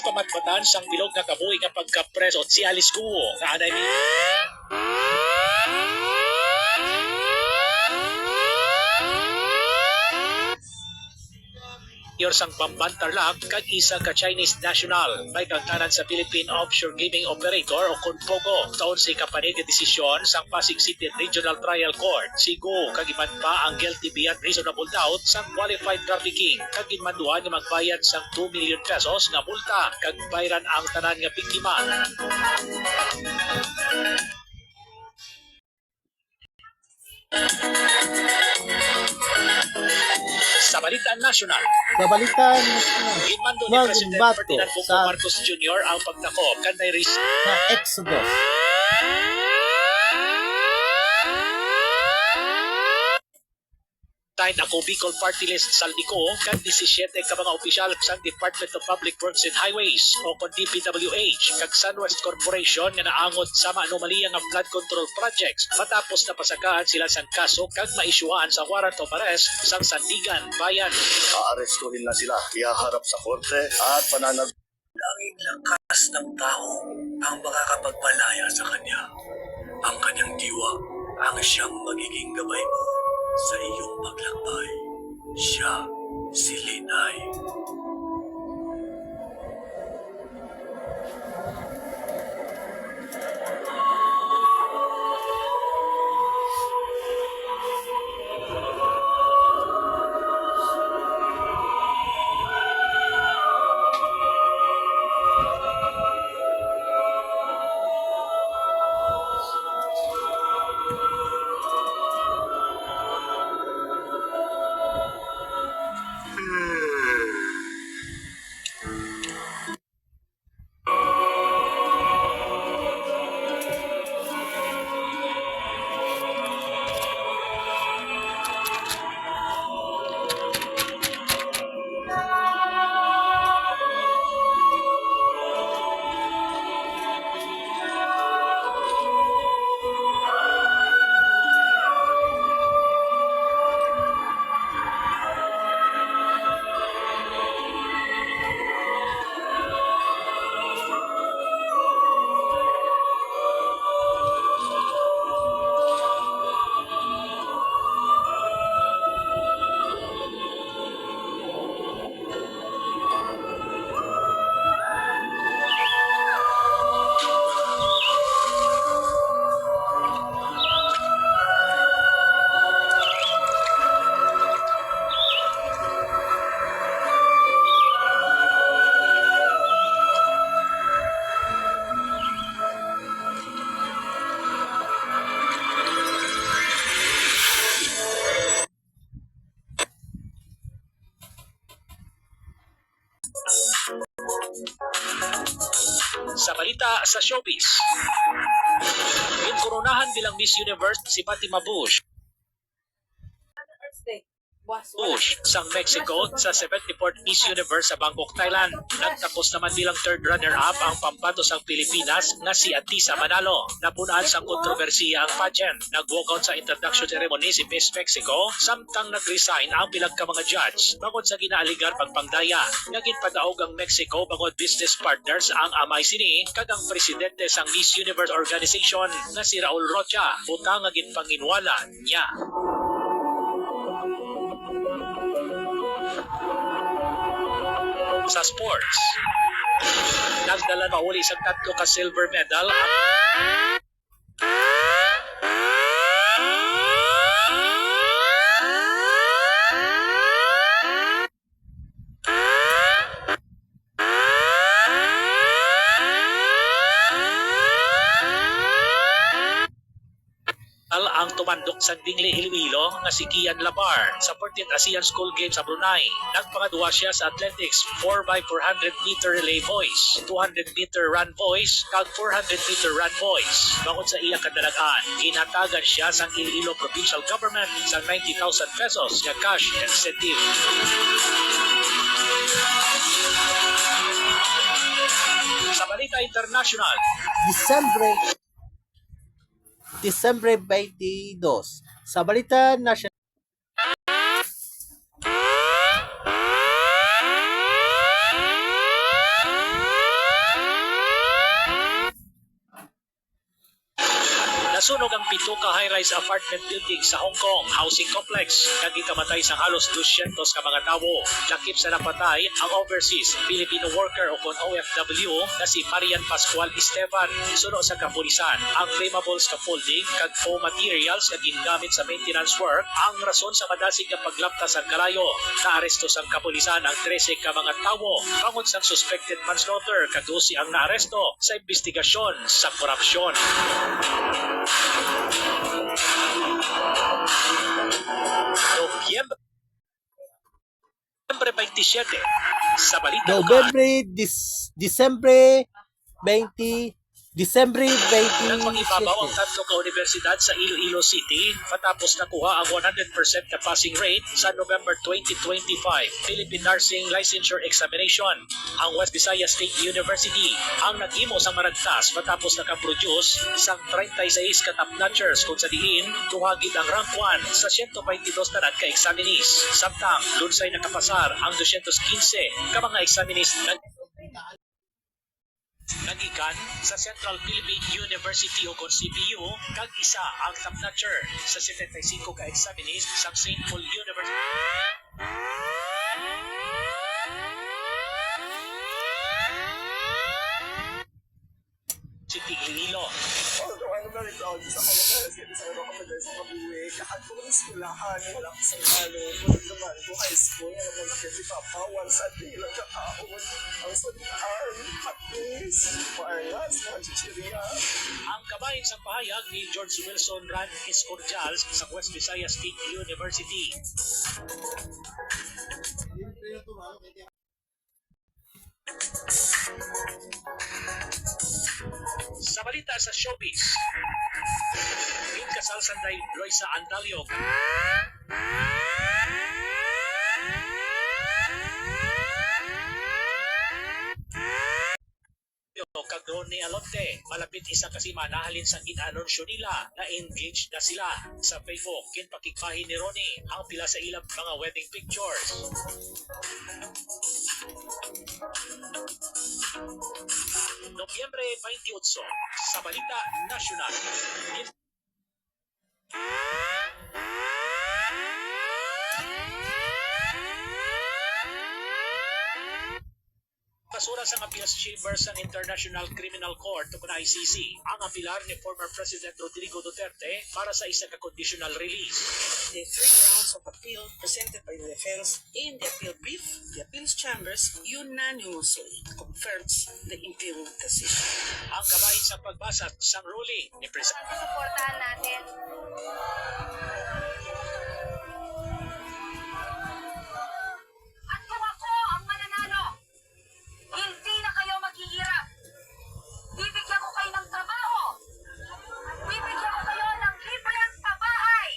pamatbatan sang bilog nga kabuhi nga pagkapreso si Alice Guo nga anay ni sang Bambantarlak kag isa ka Chinese national may kagtanan sa Philippine Offshore Gaming Operator o KONPOGO taon sa kapanig nga desisyon sang Pasig City Regional Trial Court si Go kag iman pa ang guilty beyond reasonable doubt sang qualified trafficking kag imanduan nga magbayad sang 2 million pesos nga multa kag bayran ang tanan nga biktima. Sa Balitaan National. Ginmando ni President Ferdinand Marcos Jr. ang pagtakop kanay risk na Exodus. Tayo ako Bicol Party List Saldico kag 17 ka mga opisyal sa Department of Public Works and Highways o kon DPWH kag Sunwest Corporation nga naangot sa anomalya nga flood control projects matapos na pasakaan sila sang kaso kag maisyuhan sa warrant of arrest sang Sandigan, Bayan. Aarestuhin na sila, ihaharap sa korte at pananag. Tanging lakas ng tao ang makakapagpalaya sa kanya. Ang kanyang diwa ang siyang magiging gabay mo sa iyong paglakbay. Siya, si Linay. Sa balita sa showbiz. Inkoronahan bilang Miss Universe si Fatima Bush sang Mexico sa 74th Miss Universe sa Bangkok, Thailand. Nagtapos naman bilang third runner-up ang pambato sang Pilipinas nga si Atisa Manalo. Napunaan sang kontrobersiya ang pageant. Nag-walkout sa introduction ceremony si Miss Mexico samtang nag-resign ang bilang ka mga judge bangod sa ginaaligar pagpangdaya. Naging padaog ang Mexico bangod business partners ang amay sini kag ang presidente sang Miss Universe organization nga si Raul Rocha utang nga ginpanginwala niya. Sa sports, nagdala na uli sa 3 ka silver medal ang tumandok sa Dingli Iloilo nga si Kian Labar sa 14th ASEAN School Games sa Brunei. Nagpangaduwa siya sa athletics 4x400 meter relay boys, 200 meter run boys, kag 400 meter run boys. Bangod sa iya kadalagaan, ginatagan siya sa Iloilo Provincial Government sa 90,000 pesos nga cash incentive. Sa balita international, Disyembre 22 sa Balita National. Nasunog ang 7 ka high-rise apartment building sa Hong Kong housing complex. Nagikamatay sa halos 200 ka mga tawo. Lakip sa napatay ang overseas Filipino worker o kon OFW na si Marian Pascual Esteban. Suno sa kapulisan, ang flammable scaffolding kag foam materials na gingamit sa maintenance work ang rason sa madasig nga paglaptas ang kalayo. Naaresto sa kapulisan ang 13 ka mga tawo bangod sa suspected manslaughter kag 12 ang naaresto sa investigasyon sa korupsyon. Nobyembre 27 sa balita lokal. Disyembre 20, Nagpangibabaw ang 3 ka universidad sa Iloilo City matapos nakuha ang 100% na passing rate sa November 2025 Philippine Nursing Licensure Examination. Ang West Visayas State University ang naghimo sa maragtas matapos nakaproduce sang 36 ka top-notchers kung sa diin tuhagid ang rank 1 sa 122 na ka-examinees. Samtang lunsay nakapasar ang 215 ka mga examinees nagikan sa Central Philippine University o CPU kag isa ang top-notcher sa 75 ka examinees sa St. Paul University. City Iloilo. Although I'm very proud sa mga kasi sa mga kapatid sa kabuhi, kahit ko ng skulahan, wala ko sa malo, kung naman ko high school, na naman kasi papawan sa tilang kakaon, ang sunaan, hatis, maangas, mga chichirya. Ang kabahin sa pahayag ni George Wilson Ran Escordials sa West Visayas State University. Sa balita sa showbiz, yung kasal sanday Roysa Antalio kag Ronnie Alonte, malapit isa kasi manahalin sa inanunsyo nila na engaged na sila. Sa Facebook, kinpakikpahin ni Ronnie ang pila sa ilang mga wedding pictures. Nobyembre 28 sa Balita Nasyonal. Basura sa Appeals Chambers ng International Criminal Court o ICC ang apilar ni former President Rodrigo Duterte para sa isa ka conditional release. The 3 rounds of appeal presented by the defense in the appeal brief, the appeals chambers unanimously confirms the impugned decision. Ang kabahin sa pagbasa sang ruling ni President Suportahan natin. At kung ako ang mananalo, hindi na kayo maghihirap. Bibigyan ko kayo ng trabaho. Bibigyan ko kayo ng libreng pabahay.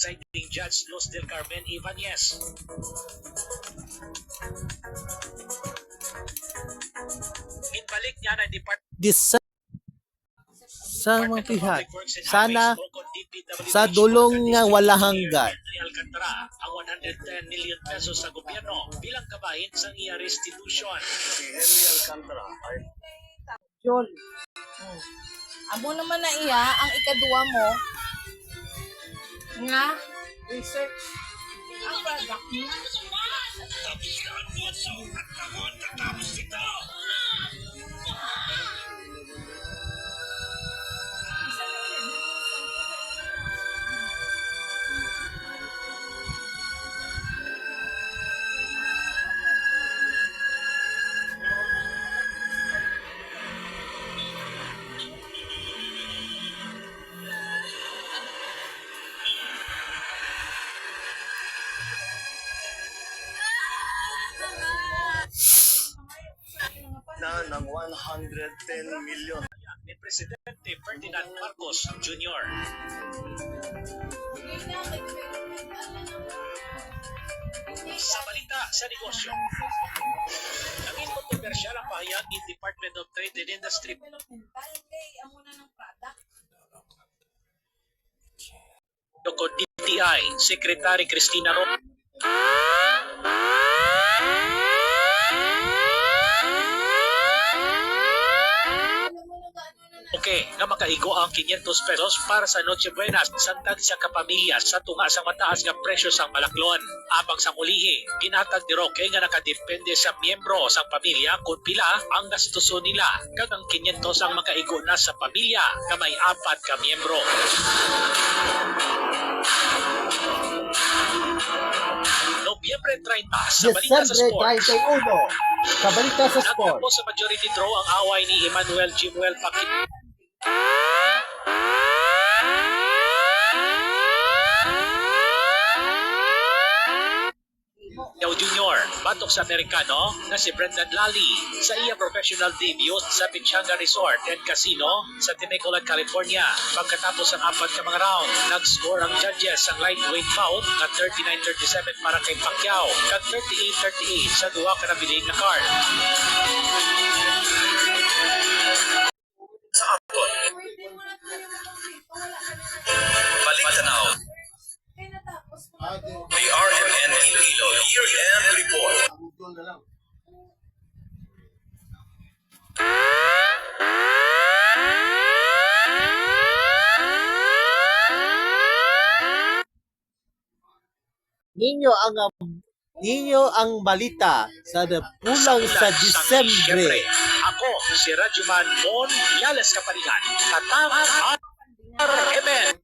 Citing Judge Luz del Carmen Ibanez. Inbalik niya na sa mga pihak. Sana sa dulong nga wala hanggan. Alcantara ang 110 million pesos sa gobyerno bilang kabahin sa iya restitution. Si Henry Alcantara ay Amo naman na iya ang ikaduwa mo nga research ang product mo. na ng 110 million. Ni Presidente Ferdinand Marcos Jr. Sa balita sa negosyo, naging kontrobersyal ang pahayag ni Department of Trade and Industry o DTI Secretary Cristina Ro. nga makaigo ang 500 pesos para sa Noche Buena santag sa kapamilya sa tunga sa mataas nga presyo sang malaklon. Apang sa mulihi, ginatag ni Roque nga nakadepende sa miyembro sang pamilya kung pila ang gastuso nila kag ang 500 ang makaigo na sa pamilya nga may 4 ka miyembro. Nobyembre 30 sa Balita sa Desembre Sports. 31 sa Balita sa Sport. Nagtapos sa majority draw ang away ni Emmanuel Jimuel Pacquiao Jr. batok sa Amerikano na si Brendan Lally sa iyang professional debut sa Pichanga Resort and Casino sa Temecula, California. Pagkatapos ang 4 ka mga round, nag-score ang judges ang lightweight bout na 39-37 para kay Pacquiao kag 38-38 sa duwa ka nabiling na card. Sa Anton, Balintanaw, may RMN Iloilo Year-End Report. Ninyo ang balita sa pulang sa Disembre. Ako, si Rajuman Mon Yales Kapalingan. Tatang RMN.